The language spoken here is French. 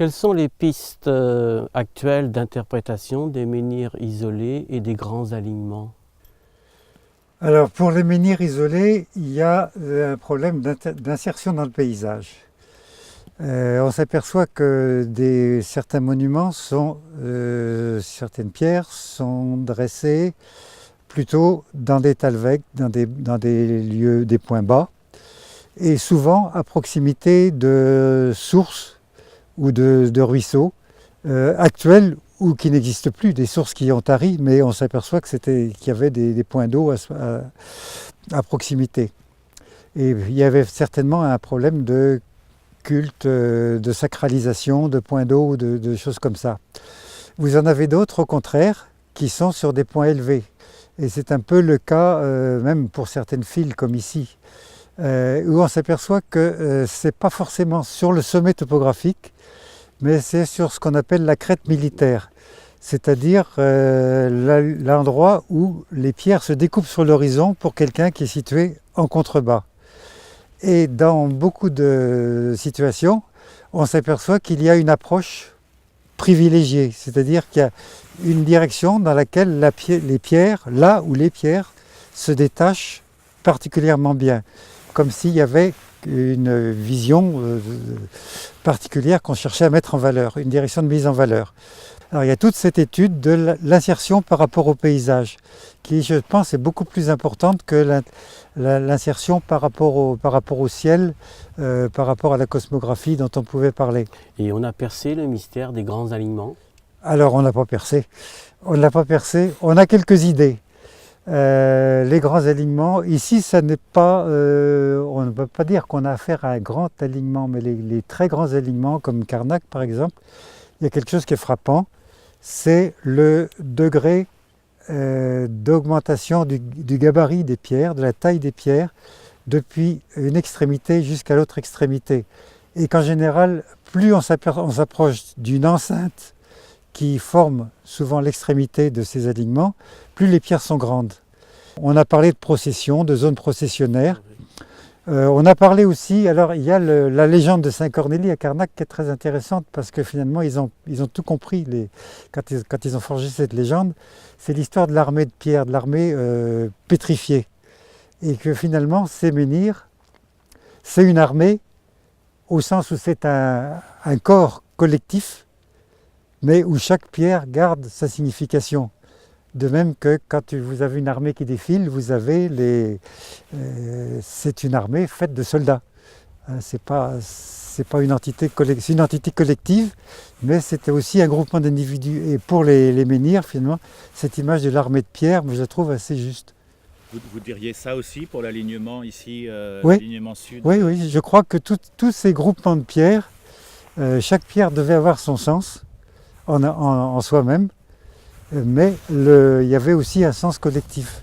Quelles sont les pistes actuelles d'interprétation des menhirs isolés et des grands alignements? Alors pour les menhirs isolés, il y a un problème d'insertion dans le paysage. On s'aperçoit que certains monuments certaines pierres sont dressées plutôt dans des talwegs, dans des lieux, des points bas, et souvent à proximité de sources ou de ruisseaux actuels ou qui n'existent plus, des sources qui ont tari, mais on s'aperçoit qu'il y avait des points d'eau à proximité. Et il y avait certainement un problème de culte, de sacralisation, de points d'eau, de choses comme ça. Vous en avez d'autres, au contraire, qui sont sur des points élevés. Et c'est un peu le cas, même pour certaines files, comme ici, où on s'aperçoit que ce n'est pas forcément sur le sommet topographique, mais c'est sur ce qu'on appelle la crête militaire, c'est-à-dire l'endroit où les pierres se découpent sur l'horizon pour quelqu'un qui est situé en contrebas. Et dans beaucoup de situations, on s'aperçoit qu'il y a une approche privilégiée, c'est-à-dire qu'il y a une direction dans laquelle les pierres se détachent particulièrement bien, comme s'il y avait une vision particulière qu'on cherchait à mettre en valeur, une direction de mise en valeur. Alors il y a toute cette étude de l'insertion par rapport au paysage, qui je pense est beaucoup plus importante que l'insertion par rapport au ciel, par rapport à la cosmographie dont on pouvait parler. Et on a percé le mystère des grands alignements? Alors on n'a pas percé, on a quelques idées. Les grands alignements, ici ça n'est pas, on ne peut pas dire qu'on a affaire à un grand alignement, mais les très grands alignements comme Carnac par exemple, il y a quelque chose qui est frappant, c'est le degré d'augmentation du gabarit des pierres, de la taille des pierres, depuis une extrémité jusqu'à l'autre extrémité. Et qu'en général, plus on s'approche d'une enceinte qui forme souvent l'extrémité de ces alignements, plus les pierres sont grandes. On a parlé de procession, de zones processionnaires. On a parlé aussi, alors il y a la légende de Saint-Cornélie à Carnac qui est très intéressante parce que finalement ils ont tout compris quand ils ont forgé cette légende. C'est l'histoire de l'armée de pierre, de l'armée pétrifiée. Et que finalement ces menhirs, c'est une armée au sens où c'est un corps collectif, mais où chaque pierre garde sa signification. De même que quand vous avez une armée qui défile, c'est une armée faite de soldats. C'est pas une entité collective, c'est une entité collective, mais c'était aussi un groupement d'individus. Et pour les menhirs, finalement, cette image de l'armée de pierre, je la trouve assez juste. Vous diriez ça aussi pour l'alignement ici, Oui. l'alignement sud? Oui, je crois que tous ces groupements de pierres, chaque pierre devait avoir son sens en soi-même, mais il y avait aussi un sens collectif.